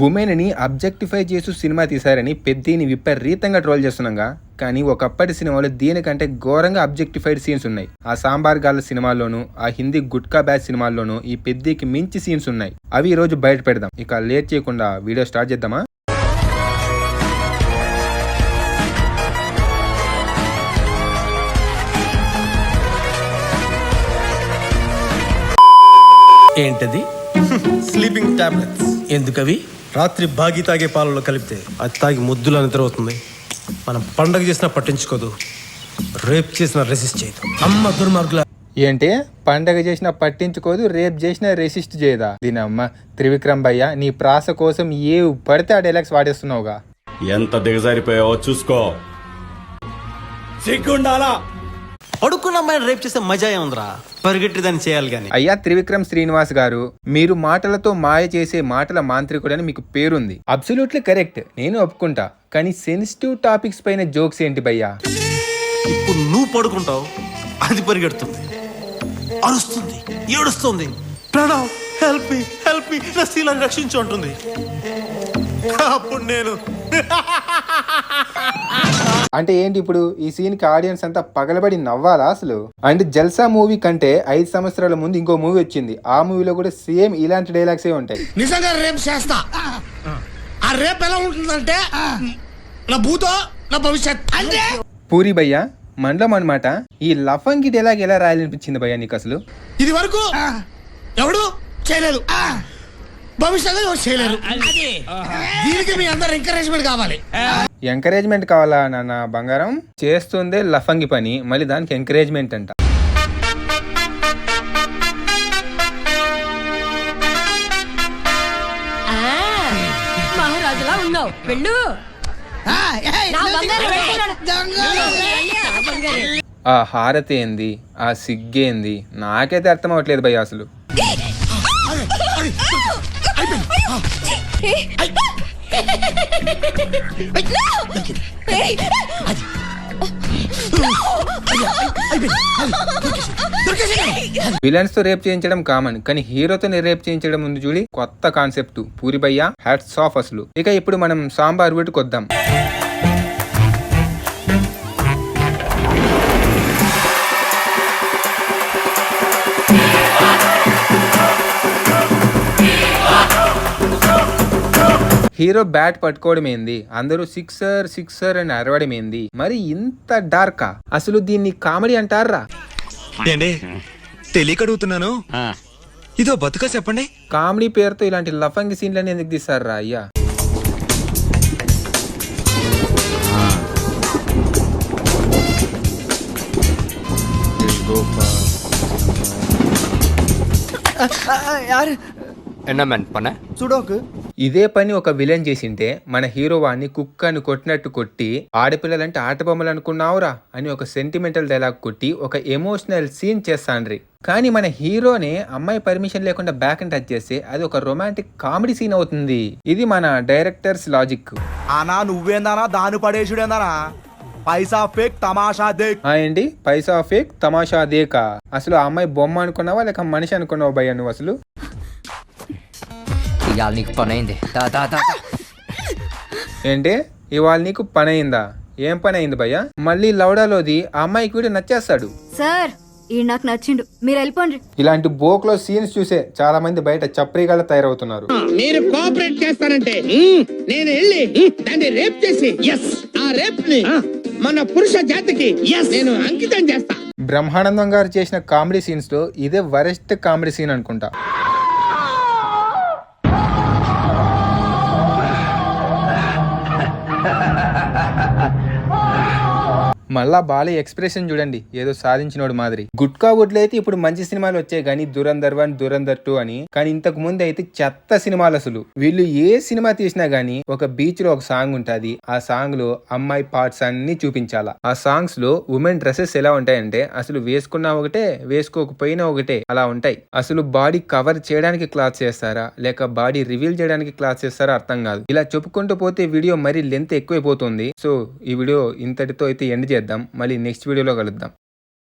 Women ని objectify చేస్తూ cinema తీశారని పెద్దిని విపరీతంగా ట్రోల్ చేస్తున్నాగా. కానీ ఒకప్పటి సినిమాలో దీనికంటే ఘోరంగా అబ్జెక్టిఫైడ్ సీన్స్ ఉన్నాయి. ఆ సాంబార్ గాళ్ళ సినిమాల్లోనూ, ఆ హిందీ గుట్కా బ్యాచ్ సినిమాల్లోనూ ఈ పెద్దికి మించి సీన్స్ ఉన్నాయి. అవి ఈ రోజు బయట పెడదాం. ఇక లేట్ చేయకుండా వీడియో స్టార్ట్ చేద్దామా? ఏంటది? Sleeping tablets. ఎందుకవి? రాత్రి బాగి తాగే పాలలో కలిపితే అది తాగి ముద్దులా నిద్రవుతుంది. మనం పండగ చేసినా పట్టించుకోదు, రేప్ చేసినా రెసిస్ట్ చేయదు. అమ్మ దుర్మార్గుల. ఏంటి పండగ చేసినా పట్టించుకోదు, రేప్ చేసినా రెసిస్ట్ చేయదా? దీనమ్మ త్రివిక్రమ్ భయ్య, నీ ప్రాస కోసం ఏ పడితే ఆ డైలాగ్స్ వాడేస్తున్నావుగా. ఎంత దిగజారిపోయావో చూసుకో. సిగ్గుండాలా? పడుకున్న అమ్మాయిని రేప్ చేస్తే మజా ఏముందిరా? పరిగెట్టి దాన్ని చేయాలి కానీ. అయ్యా త్రివిక్రమ్ శ్రీనివాస్ గారు, మీరు మాటలతో మాయ చేసే మాటల మాంత్రికుడని మీకు పేరుంది. అబ్సల్యూట్లీ కరెక్ట్, నేను ఒప్పుకుంటా. కానీ సెన్సిటివ్ టాపిక్స్ పైన జోక్స్ ఏంటి భయ్యా? ఇప్పుడు నువ్వు పడుకుంటావు, అది పరిగెడుతుంది, అరుస్తుంది, ఏడుస్తుంది, Pranav help me help me, నా శీలాన్ని రక్షించు అంటుంది. అప్పుడు నేను అంటే ఏంటి ఇప్పుడు ఈ సీన్ కి ఆడియన్స్ అంతా పగలబడి నవ్వాలా అసలు? అండ్ జల్సా మూవీ కంటే 5 సంవత్సరాల ముందు ఇంకో మూవీ వచ్చింది. ఆ మూవీలో కూడా సేమ్ ఇలాంటి డైలాగ్స్ ఉంటాయి. నిజంగా రేప్ చేస్తా. ఆ రేప్ ఎలా ఉంటుందంటే నా భూతో నా భవిష్యత్ అంటే. పూరి భయ్య మండలం అనమాట. ఈ లఫంగి డైలాగ్ ఎలా రాయాలనిపించింది భయ్య నీకు అసలు? ఇది వరకు ఎవడు చేయలేదు, భవిష్యత్తులో ఎవరు చేయలేరు. దీనికి మీ అందరు ఎంకరేజ్మెంట్ కావాలి. ఎంకరేజ్మెంట్ కావాలా నాన్న బంగారం? చేస్తుందే లఫంగి పని, మళ్ళీ దానికి ఎంకరేజ్మెంట్ అంట. మహారాజులా ఉన్నావు, వెళ్ళు. ఆ హారతి ఏంది, ఆ సిగ్గేంది, నాకైతే అర్థం అవ్వట్లేదు భయ్య అసలు. విలన్స్ తో రేప్ చేయించడం కామన్, కానీ హీరోతో రేప్ చేయించడం ఉంది చూడి, కొత్త కాన్సెప్ట్. పూరి భయ్య హ్యాట్స్ ఆఫ్ అసలు. ఇక ఇప్పుడు మనం సాంబార్ వీటికి వద్దాం. హీరో బ్యాట్ పట్టుకోవడం ఏంది, అందరూ సిక్సర్ సిక్సర్ అని అరవడం ఏంది, మరి ఇంత డార్కా? అసలు దీన్ని కామెడీ అంటారా? తెలియక అడుగుతున్నాను, ఇదో బతుక చెప్పండి. కామెడీ పేరుతో ఇలాంటి లఫంగి సీన్లని ఎందుకు తీస్తారా అయ్యా? ఇదే పని ఒక విలన్ చేసింటే మన హీరో వాడిని కుక్కని కొట్టినట్టు కొట్టి, ఆడపిల్లలంటే ఆట బొమ్మలు అనుకున్నావురా అని ఒక సెంటిమెంటల్ డైలాగ్ కొట్టి ఒక ఎమోషనల్ సీన్ చేస్తాండ్రి. కానీ మన హీరోనే అమ్మాయి పర్మిషన్ లేకుండా బ్యాక్ అండ్ టచ్ చేస్తే అది ఒక రొమాంటిక్ కామెడీ సీన్ అవుతుంది. ఇది మన డైరెక్టర్స్ లాజిక్. అనా నువ్వేందానా దాని పడేసుడేందానా? పైసా ఫేక్ తమాషా దేక్. ఏంటి పైసా ఫేక్ తమాషా దేకా? అసలు ఆ అమ్మాయి బొమ్మ అనుకున్నావా లేక మనిషి అనుకున్నావు భయ్యా నువ్వు అసలు? నీకు పని అయింది. ఏంటి ఇవాళ నీకు పని అయిందా? ఏం పని అయింది భయ్యా? మళ్ళీ లౌడాలోది ఆ అమ్మాయికి వీడు నచ్చేస్తాడు. సార్ ఈ నాకు నచ్చిండు, మీరు వెళ్ళిపోండి. ఇలాంటి బోక్లో సీన్స్ చూసే చాలా మంది బయట చప్రీగాళ్ళ తయారవుతున్నారు. మీరు కోఆపరేట్ చేస్తారంటే నేను వెళ్ళి దాన్ని రేప్ చేసి ఆ రేప్ ని మన పురుష జాతికి నేను అంకితం చేస్తా. బ్రహ్మానందం గారు చేసిన కామెడీ సీన్స్ లో ఇదే వరెస్ట్ కామెడీ సీన్ అనుకుంటా. మళ్ళా బాలే ఎక్స్ప్రెషన్ చూడండి, ఏదో సాధించినోడు మాదిరి. గుట్కా వుడ్లు అయితే ఇప్పుడు మంచి సినిమాలు వచ్చాయి కానీ దురంధర్ 1, దురంధర్ 2 అని. కానీ ఇంతకు ముందు అయితే చెత్త సినిమాలు అసలు. వీళ్ళు ఏ సినిమా తీసినా గానీ ఒక బీచ్ లో ఒక సాంగ్ ఉంటది, ఆ సాంగ్ లో అమ్మాయి పార్ట్స్ అన్ని చూపించాలా. ఆ సాంగ్స్ లో ఉమెన్ డ్రెస్సెస్ ఎలా ఉంటాయంటే అసలు వేసుకున్నా ఒకటే, వేసుకోకపోయినా ఒకటే అలా ఉంటాయి. అసలు బాడీ కవర్ చేయడానికి క్లాత్ చేస్తారా లేక బాడీ రివీల్ చేయడానికి క్లాత్ చేస్తారా అర్థం కాదు. ఇలా చెప్పుకుంటూ పోతే వీడియో మరీ లెంత్ ఎక్కువైపోతుంది. సో ఈ వీడియో ఇంతటితో అయితే ఎండ్ చేద్దాం. మళ్ళీ నెక్స్ట్ వీడియోలో కలుద్దాం.